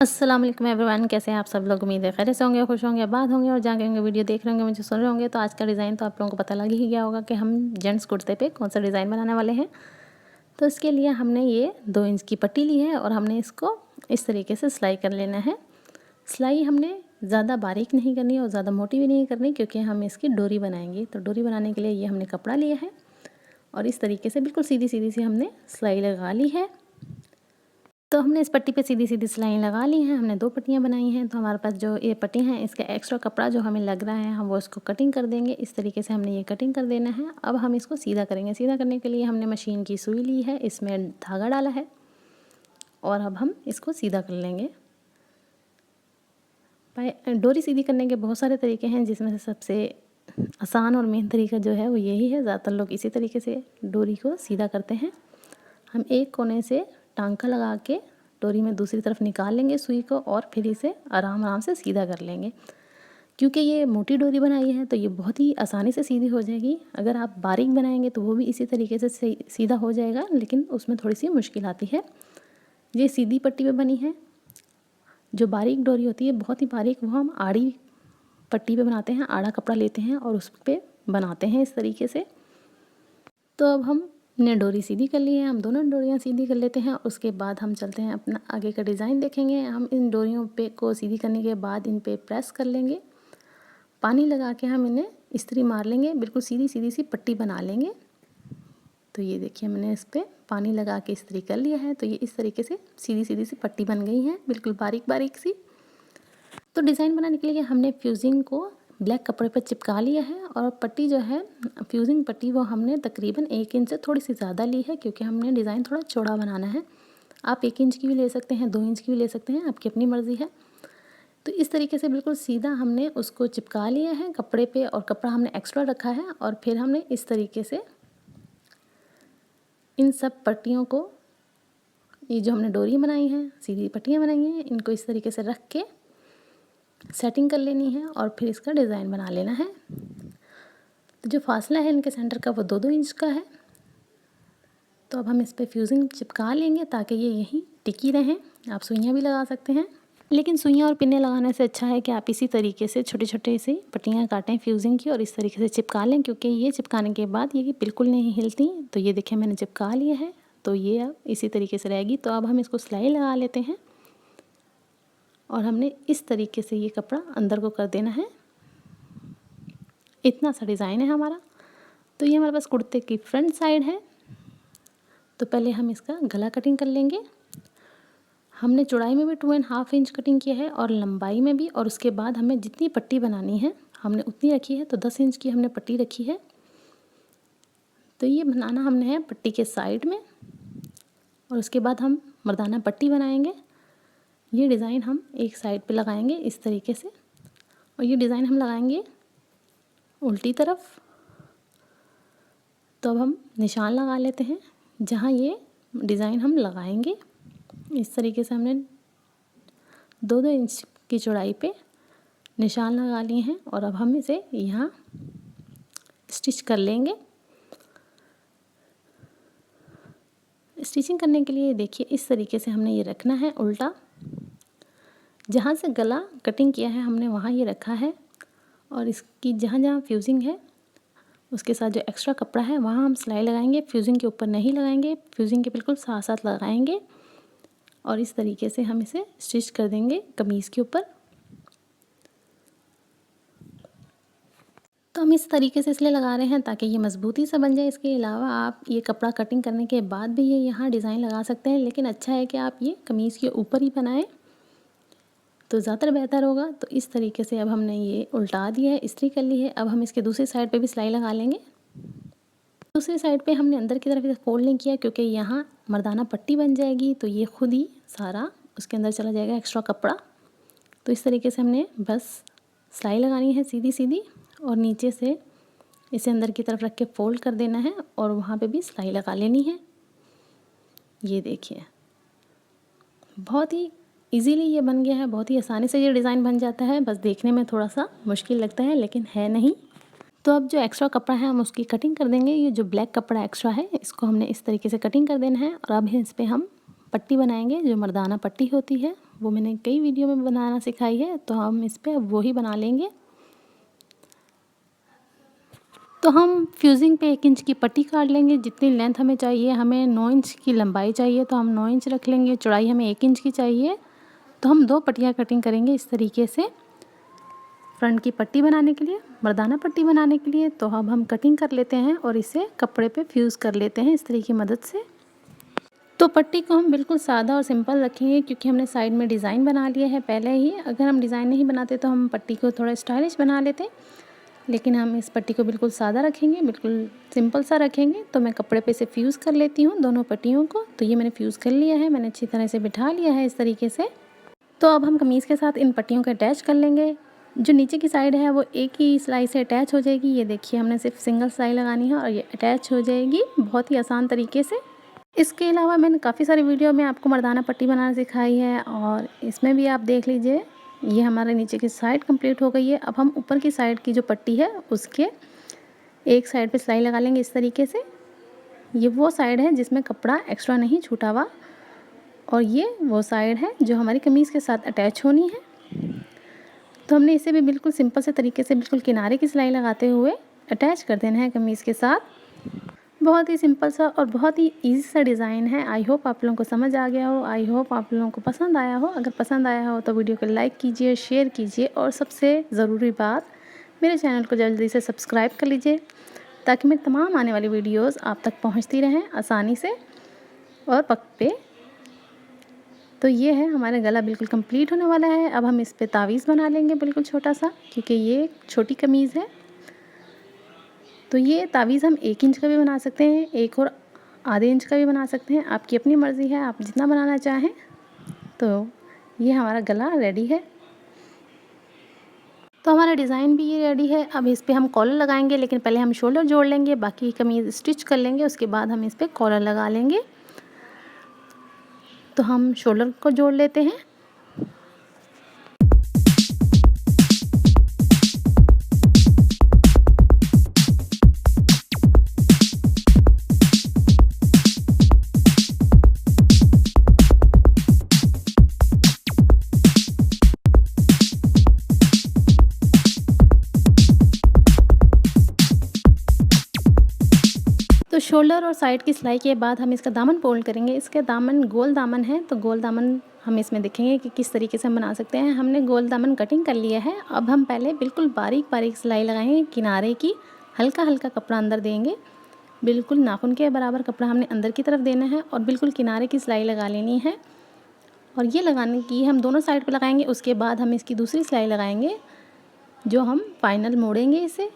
अस्सलाम वालेकुम एवरीवन, कैसे हैं आप सब लोग। उम्मीद है खैर से होंगे, खुश होंगे, आबाद होंगे और जहाँ होंगे वीडियो देख रहे होंगे, मुझे सुन रहे होंगे। तो आज का डिज़ाइन तो आप लोगों को पता लग ही गया होगा कि हम जेंट्स कुर्ते पे कौन सा डिज़ाइन बनाने वाले हैं। तो इसके लिए हमने ये 2 इंच की पट्टी ली है और हमने इसको इस तरीके से सिलाई कर लेना है। सिलाई हमने ज़्यादा बारीक नहीं करनी और ज़्यादा मोटी भी नहीं करनी, क्योंकि हम इसकी डोरी बनाएंगे। तो डोरी बनाने के लिए ये हमने कपड़ा लिया है और इस तरीके से बिल्कुल सीधी सीधी सी हमने सिलाई लगा ली है। तो हमने इस पट्टी पे सीधी सीधी सिलाई लगा ली हैं। हमने 2 पट्टियाँ बनाई हैं। तो हमारे पास जो ये पट्टी हैं, इसका एक्स्ट्रा कपड़ा जो हमें लग रहा है, हम वो इसको कटिंग कर देंगे। इस तरीके से हमने ये कटिंग कर देना है। अब हम इसको सीधा करेंगे। सीधा करने के लिए हमने मशीन की सुई ली है, इसमें धागा डाला है और अब हम इसको सीधा कर लेंगे। डोरी सीधी करने के बहुत सारे तरीके हैं, जिसमें से सबसे आसान और मेन तरीका जो है वो यही है। ज़्यादातर लोग इसी तरीके से डोरी को सीधा करते हैं। हम एक कोने से टांका लगा के डोरी में दूसरी तरफ निकाल लेंगे सुई को और फिर इसे आराम आराम से सीधा कर लेंगे। क्योंकि ये मोटी डोरी बनाई है तो ये बहुत ही आसानी से सीधी हो जाएगी। अगर आप बारीक बनाएंगे तो वो भी इसी तरीके से सीधा हो जाएगा, लेकिन उसमें थोड़ी सी मुश्किल आती है। ये सीधी पट्टी पे बनी है। जो बारीक डोरी होती है, बहुत ही बारीक, वो हम आड़ी पट्टी पे बनाते हैं। आड़ा कपड़ा लेते हैं और उस पर बनाते हैं इस तरीके से। तो अब हमने डोरी सीधी कर ली है। हम दोनों डोरियां सीधी कर लेते हैं। उसके बाद हम चलते हैं अपना आगे का डिज़ाइन देखेंगे। हम इन डोरियों पे को सीधी करने के बाद इन पे प्रेस कर लेंगे। पानी लगा के हम इन्हें इस्त्री मार लेंगे। बिल्कुल सीधी सीधी सी पट्टी बना लेंगे। तो ये देखिए, मैंने इस पर पानी लगा के इस्त्री कर लिया है। तो ये इस तरीके से सीधी सीधी सी पट्टी बन गई है, बिल्कुल बारीक बारीक सी। तो डिज़ाइन बनाने के लिए हमने फ्यूजिंग को ब्लैक कपड़े पर चिपका लिया है और पट्टी जो है, फ्यूजिंग पट्टी, वो हमने तकरीबन 1 इंच से थोड़ी सी ज़्यादा ली है, क्योंकि हमने डिज़ाइन थोड़ा चौड़ा बनाना है। आप 1 इंच की भी ले सकते हैं, 2 इंच की भी ले सकते हैं, आपकी अपनी मर्ज़ी है। तो इस तरीके से बिल्कुल सीधा हमने उसको चिपका लिया है कपड़े पे और कपड़ा हमने एक्स्ट्रा रखा है। और फिर हमने इस तरीके से इन सब पट्टियों को, ये जो हमने डोरी बनाई है, सीधी पट्टियाँ बनाई हैं, इनको इस तरीके से रख के सेटिंग कर लेनी है और फिर इसका डिज़ाइन बना लेना है। तो जो फासला है इनके सेंटर का, वो 2-2 इंच का है। तो अब हम इस पे फ्यूजिंग चिपका लेंगे ताकि ये यहीं टिकी रहें। आप सुइयाँ भी लगा सकते हैं, लेकिन सुइयाँ और पिन्ने लगाने से अच्छा है कि आप इसी तरीके से छोटे छोटे से पट्टियाँ काटें फ्यूजिंग की और इस तरीके से चिपका लें, क्योंकि ये चिपकाने के बाद ये बिल्कुल नहीं हिलती। तो ये देखिए, मैंने चिपका लिया है। तो ये अब इसी तरीके से रहेगी। तो अब हम इसको सिलाई लगा लेते हैं और हमने इस तरीके से ये कपड़ा अंदर को कर देना है। इतना सा डिज़ाइन है हमारा। तो ये हमारे पास कुर्ते की फ्रंट साइड है। तो पहले हम इसका गला कटिंग कर लेंगे। हमने चौड़ाई में भी 2.5 इंच कटिंग किया है और लंबाई में भी। और उसके बाद हमें जितनी पट्टी बनानी है हमने उतनी रखी है। तो 10 इंच की हमने पट्टी रखी है। तो ये बनाना हमने है पट्टी के साइड में और उसके बाद हम मर्दाना पट्टी बनाएंगे। ये डिज़ाइन हम एक साइड पे लगाएंगे इस तरीके से, और ये डिज़ाइन हम लगाएंगे उल्टी तरफ। तो अब हम निशान लगा लेते हैं जहाँ ये डिज़ाइन हम लगाएंगे। इस तरीके से हमने 2-2 इंच की चौड़ाई पे निशान लगा लिए हैं और अब हम इसे यहाँ स्टिच कर लेंगे। स्टिचिंग करने के लिए देखिए, इस तरीके से हमने ये रखना है उल्टा। जहाँ से गला कटिंग किया है हमने वहाँ ये रखा है, और इसकी जहाँ जहाँ फ्यूजिंग है उसके साथ जो एक्स्ट्रा कपड़ा है वहाँ हम सिलाई लगाएंगे। फ्यूजिंग के ऊपर नहीं लगाएंगे, फ्यूजिंग के बिल्कुल साथ साथ लगाएंगे और इस तरीके से हम इसे स्टिच कर देंगे कमीज़ के ऊपर। तो हम इस तरीके से इसलिए लगा रहे हैं ताकि ये मज़बूती से बन जाए। इसके अलावा आप ये कपड़ा कटिंग करने के बाद भी ये यहाँ डिज़ाइन लगा सकते हैं, लेकिन अच्छा है कि आप ये कमीज़ के ऊपर ही बनाएं तो ज़्यादा बेहतर होगा। तो इस तरीके से अब हमने ये उल्टा दिया है, इस्त्री कर ली है। अब हम इसके दूसरी साइड पे भी सिलाई लगा लेंगे। दूसरी साइड पे हमने अंदर की तरफ इसे फोल्ड नहीं किया, क्योंकि यहाँ मर्दाना पट्टी बन जाएगी तो ये खुद ही सारा उसके अंदर चला जाएगा एक्स्ट्रा कपड़ा। तो इस तरीके से हमने बस सिलाई लगानी है सीधी सीधी और नीचे से इसे अंदर की तरफ रख के फोल्ड कर देना है और वहाँ पे भी सिलाई लगा लेनी है। ये देखिए, बहुत ही इजीली ये बन गया है। बहुत ही आसानी से ये डिज़ाइन बन जाता है। बस देखने में थोड़ा सा मुश्किल लगता है, लेकिन है नहीं। तो अब जो एक्स्ट्रा कपड़ा है हम उसकी कटिंग कर देंगे। ये जो ब्लैक कपड़ा एक्स्ट्रा है इसको हमने इस तरीके से कटिंग कर देना है और अब इस पर हम पट्टी बनाएंगे। जो मर्दाना पट्टी होती है वो मैंने कई वीडियो में बनाना सिखाई है, तो हम इस पर अब वो ही बना लेंगे। तो हम फ्यूजिंग पे 1 इंच की पट्टी काट लेंगे। जितनी लेंथ हमें चाहिए, हमें 9 इंच की लंबाई चाहिए तो हम 9 इंच रख लेंगे। चौड़ाई हमें 1 इंच की चाहिए, तो हम 2 पट्टियाँ कटिंग करेंगे इस तरीके से। फ्रंट की पट्टी बनाने के लिए, मर्दाना पट्टी बनाने के लिए। तो अब हम कटिंग कर लेते हैं और इसे कपड़े पे फ्यूज़ कर लेते हैं इस तरीके की मदद से। तो पट्टी को हम बिल्कुल सादा और सिंपल रखेंगे, क्योंकि हमने साइड में डिज़ाइन बना लिया है पहले ही। अगर हम डिज़ाइन नहीं बनाते तो हम पट्टी को थोड़ा स्टाइलिश बना लेते, लेकिन हम इस पट्टी को बिल्कुल सादा रखेंगे, बिल्कुल सिंपल सा रखेंगे। तो मैं कपड़े पे इसे फ्यूज़ कर लेती हूँ दोनों पट्टियों को। तो ये मैंने फ्यूज़ कर लिया है, मैंने अच्छी तरह से बिठा लिया है इस तरीके से। तो अब हम कमीज़ के साथ इन पट्टियों को अटैच कर लेंगे। जो नीचे की साइड है वो एक ही सिलाई से अटैच हो जाएगी। ये देखिए, हमने सिर्फ सिंगल सिलाई लगानी है और ये अटैच हो जाएगी बहुत ही आसान तरीके से। इसके अलावा मैंने काफ़ी सारी वीडियो में आपको मर्दाना पट्टी बनाना सिखाई है, और इसमें भी आप देख लीजिए। ये हमारे नीचे की साइड कंप्लीट हो गई है। अब हम ऊपर की साइड की जो पट्टी है उसके एक साइड पे सिलाई लगा लेंगे इस तरीके से। ये वो साइड है जिसमें कपड़ा एक्स्ट्रा नहीं छूटा हुआ, और ये वो साइड है जो हमारी कमीज़ के साथ अटैच होनी है। तो हमने इसे भी बिल्कुल सिंपल से तरीके से बिल्कुल किनारे की सिलाई लगाते हुए अटैच कर देना है कमीज़ के साथ। बहुत ही सिंपल सा और बहुत ही ईजी सा डिज़ाइन है। आई होप आप लोगों को समझ आ गया हो, आई होप आप लोगों को पसंद आया हो। अगर पसंद आया हो तो वीडियो को लाइक कीजिए, शेयर कीजिए, और सबसे ज़रूरी बात, मेरे चैनल को जल्दी से सब्सक्राइब कर लीजिए, ताकि मेरी तमाम आने वाली वीडियोज़ आप तक पहुँचती रहें आसानी से और वक्त पे। तो ये है, हमारा गला बिल्कुल कंप्लीट होने वाला है। अब हम इस पे तावीज़ बना लेंगे बिल्कुल छोटा सा, क्योंकि ये छोटी कमीज़ है। तो ये तावीज़ हम 1 इंच का भी बना सकते हैं, 1 और आधे इंच का भी बना सकते हैं, आपकी अपनी मर्ज़ी है, आप जितना बनाना चाहें। तो ये हमारा गला रेडी है। तो हमारा डिज़ाइन भी ये रेडी है। अब इस पे हम कॉलर लगाएंगे, लेकिन पहले हम शोल्डर जोड़ लेंगे, बाकी कमीज़ स्टिच कर लेंगे, उसके बाद हम इस पे कॉलर लगा लेंगे। तो हम शोल्डर को जोड़ लेते हैं। तो शोल्डर और साइड की सिलाई के बाद हम इसका दामन फोल्ड करेंगे। इसका दामन गोल दामन है, तो गोल दामन हम इसमें देखेंगे कि किस तरीके से हम बना सकते हैं। हमने गोल दामन कटिंग कर लिया है। अब हम पहले बिल्कुल बारीक बारीक सिलाई लगाएंगे किनारे की, हल्का हल्का कपड़ा अंदर देंगे। बिल्कुल नाखून के बराबर कपड़ा हमने अंदर की तरफ देना है और बिल्कुल किनारे की सिलाई लगा लेनी है। और ये लगाने की हम दोनों साइड पर लगाएंगे। उसके बाद हम इसकी दूसरी सिलाई लगाएंगे, जो हम फाइनल मोड़ेंगे इसे।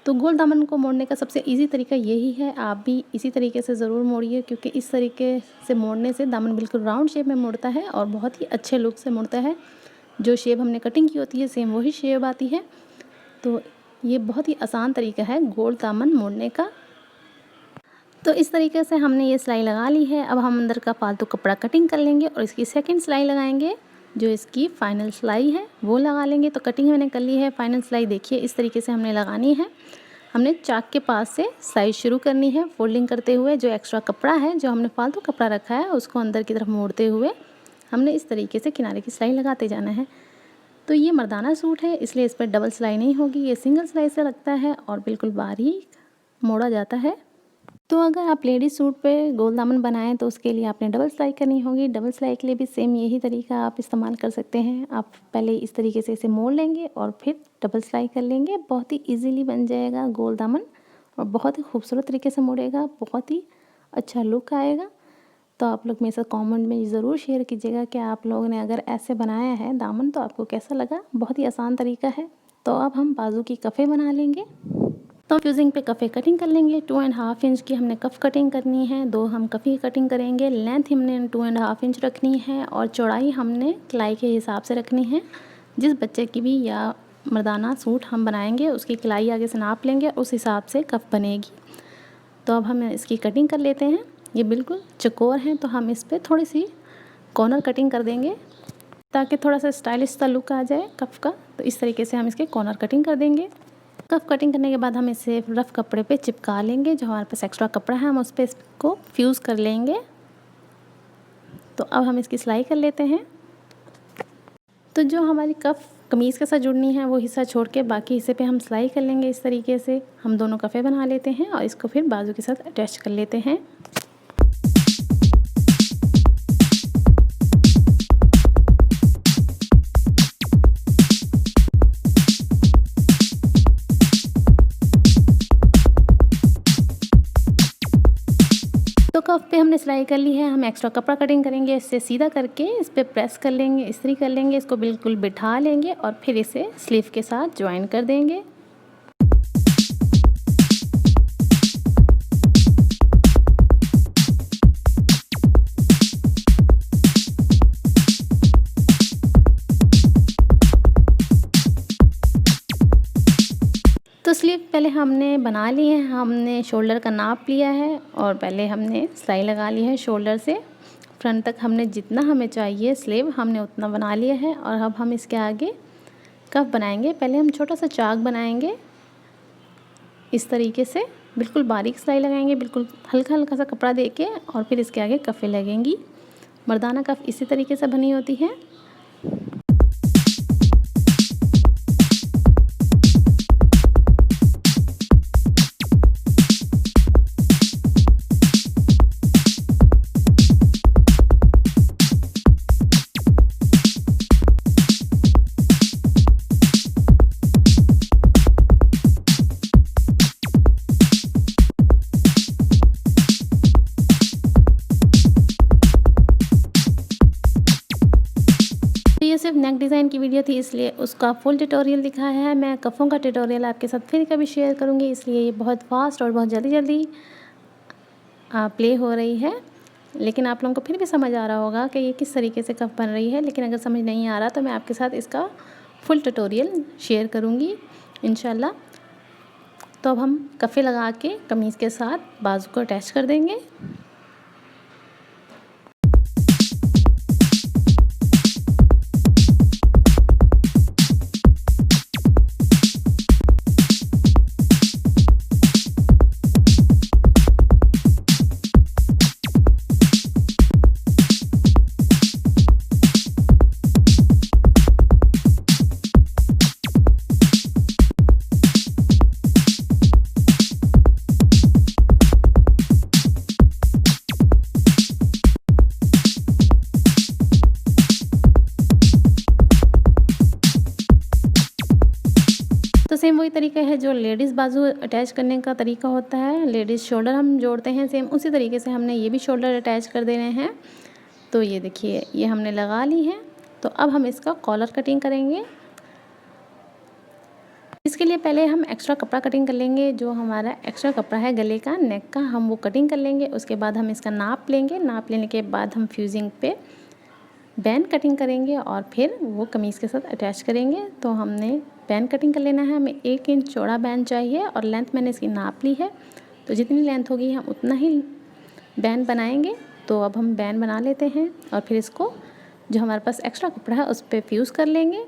तो गोल दामन को मोड़ने का सबसे इजी तरीका यही है। आप भी इसी तरीके से ज़रूर मोड़िए, क्योंकि इस तरीके से मोड़ने से दामन बिल्कुल राउंड शेप में मुड़ता है और बहुत ही अच्छे लुक से मुड़ता है। जो शेप हमने कटिंग की होती है सेम वही शेप आती है। तो ये बहुत ही आसान तरीका है गोल दामन मोड़ने का। तो इस तरीके से हमने ये सिलाई लगा ली है। अब हम अंदर का फालतू कपड़ा कटिंग कर लेंगे और इसकी सेकंड सिलाई लगाएंगे, जो इसकी फाइनल सिलाई है वो लगा लेंगे। तो कटिंग मैंने कर ली है, फाइनल सिलाई देखिए इस तरीके से हमने लगानी है। हमने चाक के पास से सिलाई शुरू करनी है, फोल्डिंग करते हुए। जो एक्स्ट्रा कपड़ा है, जो हमने फालतू कपड़ा रखा है, उसको अंदर की तरफ मोड़ते हुए हमने इस तरीके से किनारे की सिलाई लगाते जाना है। तो ये मर्दाना सूट है, इसलिए इस पर डबल सिलाई नहीं होगी, ये सिंगल सिलाई से लगता है और बिल्कुल बारीक मोड़ा जाता है। तो अगर आप लेडीज़ सूट पे गोल दामन बनाएं तो उसके लिए आपने डबल सिलाई करनी होगी। डबल सिलाई के लिए भी सेम यही तरीका आप इस्तेमाल कर सकते हैं। आप पहले इस तरीके से इसे मोड़ लेंगे और फिर डबल सिलाई कर लेंगे। बहुत ही इजीली बन जाएगा गोल दामन और बहुत ही खूबसूरत तरीके से मोड़ेगा, बहुत ही अच्छा लुक आएगा। तो आप लोग मेरे साथ कमेंट में ज़रूर शेयर कीजिएगा कि आप लोगों ने अगर ऐसे बनाया है दामन तो आपको कैसा लगा। बहुत ही आसान तरीका है। तो अब हम बाजू की कफ़े बना लेंगे। तो फ्यूजिंग पे कफ़े कटिंग कर लेंगे। 2.5 इंच की हमने कफ़ कटिंग करनी है, 2 हम कफ़ी कटिंग करेंगे। लेंथ हमने 2.5 इंच रखनी है और चौड़ाई हमने किलाई के हिसाब से रखनी है। जिस बच्चे की भी या मर्दाना सूट हम बनाएंगे उसकी किलाई आगे से नाप लेंगे, उस हिसाब से कफ़ बनेगी। तो अब हम इसकी कटिंग कर लेते हैं। ये बिल्कुल चौकोर हैं, तो हम इस पर थोड़ी सी कॉर्नर कटिंग कर देंगे ताकि थोड़ा सा स्टाइलिश सा लुक आ जाए कफ़ का। तो इस तरीके से हम इसके कॉर्नर कटिंग कर देंगे। कफ कटिंग करने के बाद हम इसे रफ़ कपड़े पे चिपका लेंगे। जो हमारे पास एक्स्ट्रा कपड़ा है हम उस पर इसको फ्यूज़ कर लेंगे। तो अब हम इसकी सिलाई कर लेते हैं। तो जो हमारी कफ कमीज़ के साथ जुड़नी है वो हिस्सा छोड़ के बाकी हिस्से पे हम सिलाई कर लेंगे। इस तरीके से हम दोनों कफ़े बना लेते हैं और इसको फिर बाजू के साथ अटैच कर लेते हैं। तो कफ पे हमने सिलाई कर ली है, हम एक्स्ट्रा कपड़ा कटिंग करेंगे, इससे सीधा करके इस पे प्रेस कर लेंगे, इस्त्री कर लेंगे, इसको बिल्कुल बिठा लेंगे और फिर इसे स्लीव के साथ ज्वाइन कर देंगे। तो स्लीव पहले हमने बना ली है, हमने शोल्डर का नाप लिया है और पहले हमने सिलाई लगा ली है शोल्डर से फ्रंट तक। हमने जितना हमें चाहिए स्लीव हमने उतना बना लिया है और अब हम इसके आगे कफ बनाएंगे। पहले हम छोटा सा चाक बनाएंगे इस तरीके से, बिल्कुल बारीक सिलाई लगाएंगे, बिल्कुल हल्का हल्का सा कपड़ा देके और फिर इसके आगे कफ़े लगेंगी। मर्दाना कफ इसी तरीके से बनी होती है। ये सिर्फ नेक डिज़ाइन की वीडियो थी, इसलिए उसका फुल ट्यूटोरियल दिखाया है। मैं कफ़ों का ट्यूटोरियल आपके साथ फिर कभी शेयर करूँगी, इसलिए ये बहुत फास्ट और बहुत जल्दी जल्दी प्ले हो रही है। लेकिन आप लोगों को फिर भी समझ आ रहा होगा कि ये किस तरीके से कफ बन रही है। लेकिन अगर समझ नहीं आ रहा तो मैं आपके साथ इसका फुल ट्यूटोरियल शेयर करूँगी इंशाल्लाह। तो अब हम कफ़े लगा के कमीज़ के साथ बाजू को अटैच कर देंगे। तो सेम वही तरीका है जो लेडीज़ बाजू अटैच करने का तरीका होता है। लेडीज़ शोल्डर हम जोड़ते हैं, सेम उसी तरीके से हमने ये भी शोल्डर अटैच कर देने हैं। तो ये देखिए ये हमने लगा ली है। तो अब हम इसका कॉलर कटिंग करेंगे। इसके लिए पहले हम एक्स्ट्रा कपड़ा कटिंग कर लेंगे। जो हमारा एक्स्ट्रा कपड़ा है गले का, नेक का, हम वो कटिंग कर लेंगे। उसके बाद हम इसका नाप लेंगे। नाप लेने के बाद हम फ्यूजिंग पे बैंड कटिंग करेंगे और फिर वो कमीज़ के साथ अटैच करेंगे। तो हमने बैंड कटिंग कर लेना है। हमें 1 इंच चौड़ा बैंड चाहिए और लेंथ मैंने इसकी नाप ली है। तो जितनी लेंथ होगी हम उतना ही बैंड बनाएंगे। तो अब हम बैंड बना लेते हैं और फिर इसको जो हमारे पास एक्स्ट्रा कपड़ा है उस पर फ्यूज़ कर लेंगे।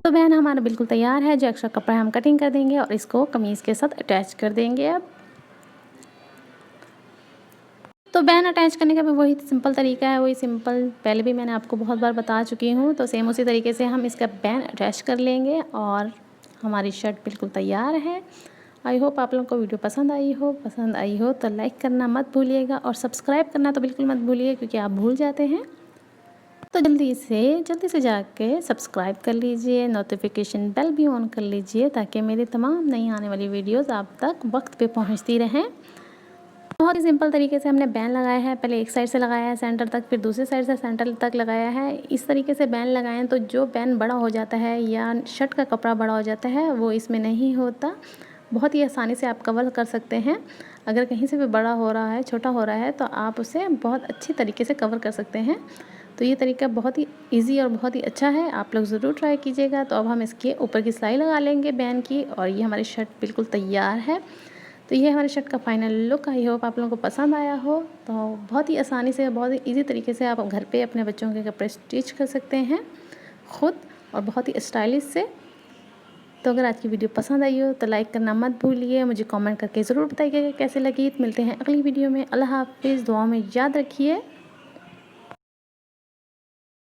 तो बैंड हमारा बिल्कुल तैयार है। जो एक्स्ट्रा कपड़ा है हम कटिंग कर देंगे और इसको कमीज़ के साथ अटैच कर देंगे। अब तो बैंड अटैच करने का भी वही सिंपल तरीका है, वही सिंपल पहले भी मैंने आपको बहुत बार बता चुकी हूँ। तो सेम उसी तरीके से हम इसका बैंड अटैच कर लेंगे और हमारी शर्ट बिल्कुल तैयार है। आई होप आप लोगों को वीडियो पसंद आई हो तो लाइक करना मत भूलिएगा और सब्सक्राइब करना तो बिल्कुल मत भूलिए, क्योंकि आप भूल जाते हैं। तो जल्दी से जाके सब्सक्राइब कर लीजिए, नोटिफिकेशन बेल भी ऑन कर लीजिए ताकि मेरी तमाम नई आने वाली वीडियोस आप तक वक्त पे पहुंचती रहें। बहुत ही सिंपल तरीके से हमने बैन लगाया है। पहले एक साइड से लगाया है सेंटर तक, फिर दूसरी साइड से सेंटर तक लगाया है। इस तरीके से बैन लगाएं तो जो बैन बड़ा हो जाता है या शर्ट का कपड़ा बड़ा हो जाता है वो इसमें नहीं होता। बहुत ही आसानी से आप कवर कर सकते हैं। अगर कहीं से भी बड़ा हो रहा है, छोटा हो रहा है, तो आप उसे बहुत अच्छी तरीके से कवर कर सकते हैं। तो ये तरीका बहुत ही ईजी और बहुत ही अच्छा है, आप लोग ज़रूर ट्राई कीजिएगा। तो अब हम इसके ऊपर की सिलाई लगा लेंगे बैन की, और ये हमारी शर्ट बिल्कुल तैयार है। तो ये हमारी शर्ट का फाइनल लुक। आई होप आप लोगों को पसंद आया हो। तो बहुत ही आसानी से, बहुत ही ईजी तरीके से आप घर पे अपने बच्चों के कपड़े स्टिच कर सकते हैं खुद, और बहुत ही स्टाइलिश से। तो अगर आज की वीडियो पसंद आई हो तो लाइक करना मत भूलिए, मुझे कमेंट करके ज़रूर बताइएगा कैसे लगी। मिलते हैं अगली वीडियो में। अल्लाह हाफिज़, दुआ में याद रखिए।